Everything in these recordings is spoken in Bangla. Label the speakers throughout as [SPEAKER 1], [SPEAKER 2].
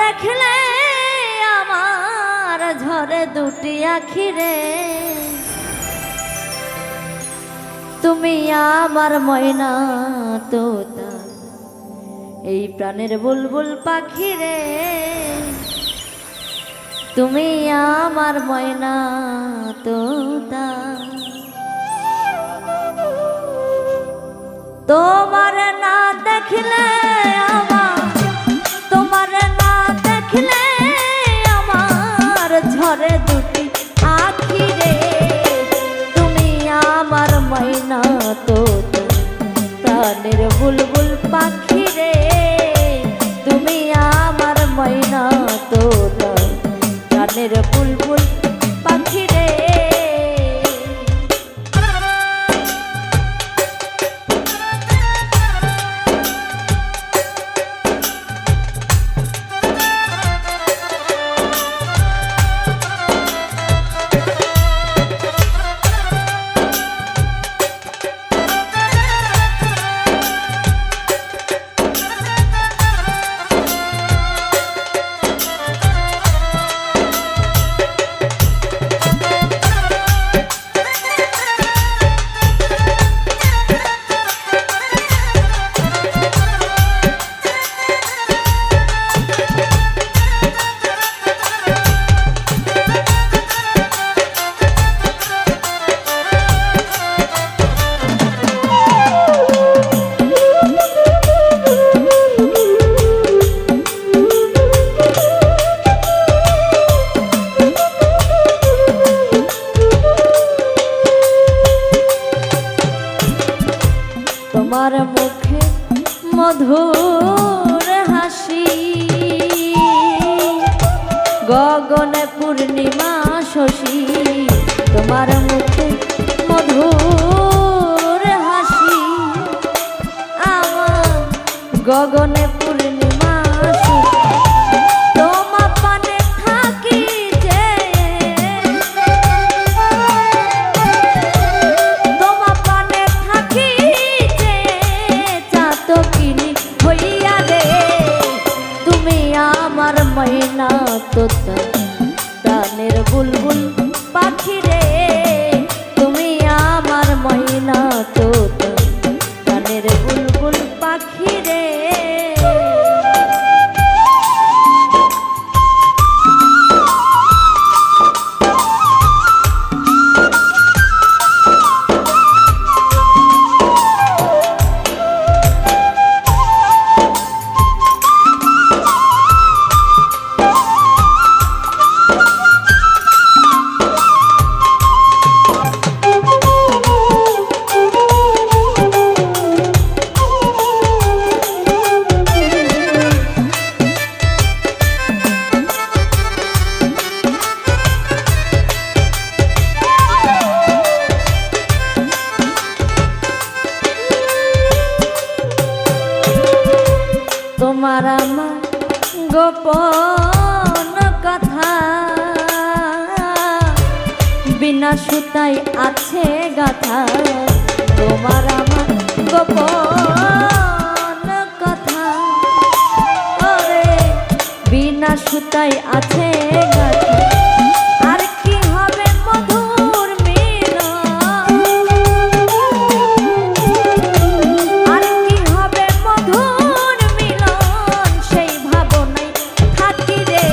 [SPEAKER 1] দেখলে আমার ঝরে দুটি আখি রে, তুমি আমার ময়না তোতা এই প্রাণের বুলবুল পাখি রে, তুমি আমার ময়না তোতা। তোমার না দেখলে তোমার না দেখলে আমার ঝরে দুটি আখি রে, তুমি আমার ময়না তোতা প্রাণের বুলবুল পাখি রে, তুমি আমার ময়না তোতা প্রাণের বুলবুল পাখি রে। তোমার মুখে মধুর হাসি, গগনে পূর্ণিমা শশী, তোমার মুখে মধুর হাসি, আমার গগনে পূর্ণিমা শশী, তোমার পানে থাকি যে, তোমার পানে থাকি যে চাতকিনী হইয়া রে, তুমি আমার ময়না তোতা প্রাণের বুলবুল পাখি রে, তুমি আমার ময়না তোতা প্রাণের বুলবুল পাখি রে। তোমার আমার গোপন কথা বিনা সুতায় আছে গাথা, তোমার আমার গোপন কথা ওরে বিনা সুতায় আছে গাথা, আর কি হবে মধুর মিলন, আর কি হবে মধুর মিলন, সেই ভাবনায় থাকি রে,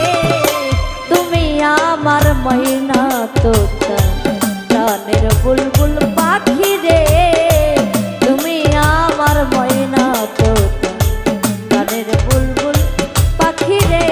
[SPEAKER 1] তুমি আমার ময়না তোতা প্রাণের বুলবুল পাখি রে, তুমি আমার ময়না তোতা প্রাণের বুলবুল পাখি রে।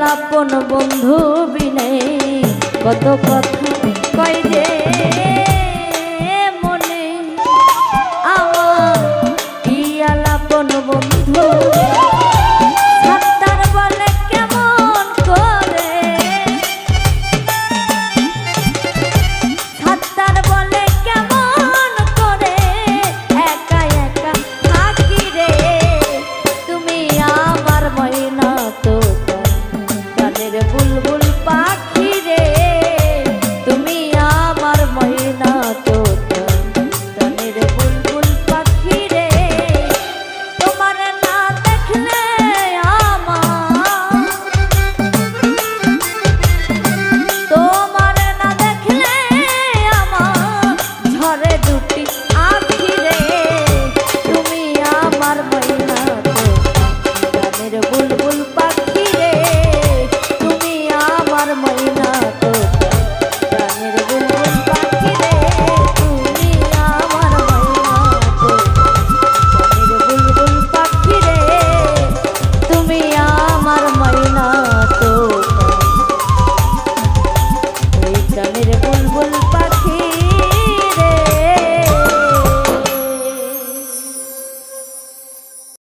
[SPEAKER 1] আপন বন্ধু বিনে কত কথা কয় যে মনে আমার ইয়াল আপন বন্ধু সাত্তার বলে কেমন করে সাত্তার বলে কেমন করে একা একা থাকি রে তুমি আমার ময়না তো গানের বুলবুল পাখি রে তুমি আমার ময়না তো গানের বুলবুল পাখি রে তোমার না দেখলে আমার তোমার না দেখলে আমার ঝরে দুটি আখি রে তুমি আমার ময়না তো গানের বুলবুল পাখি রে তুমি আমার ময়না তো গানের বুলবুল পাখি রে তুমি আমার ময়না তো গানের বুলবুল পাখি রে তুমি আমার ময়না তো এই গানের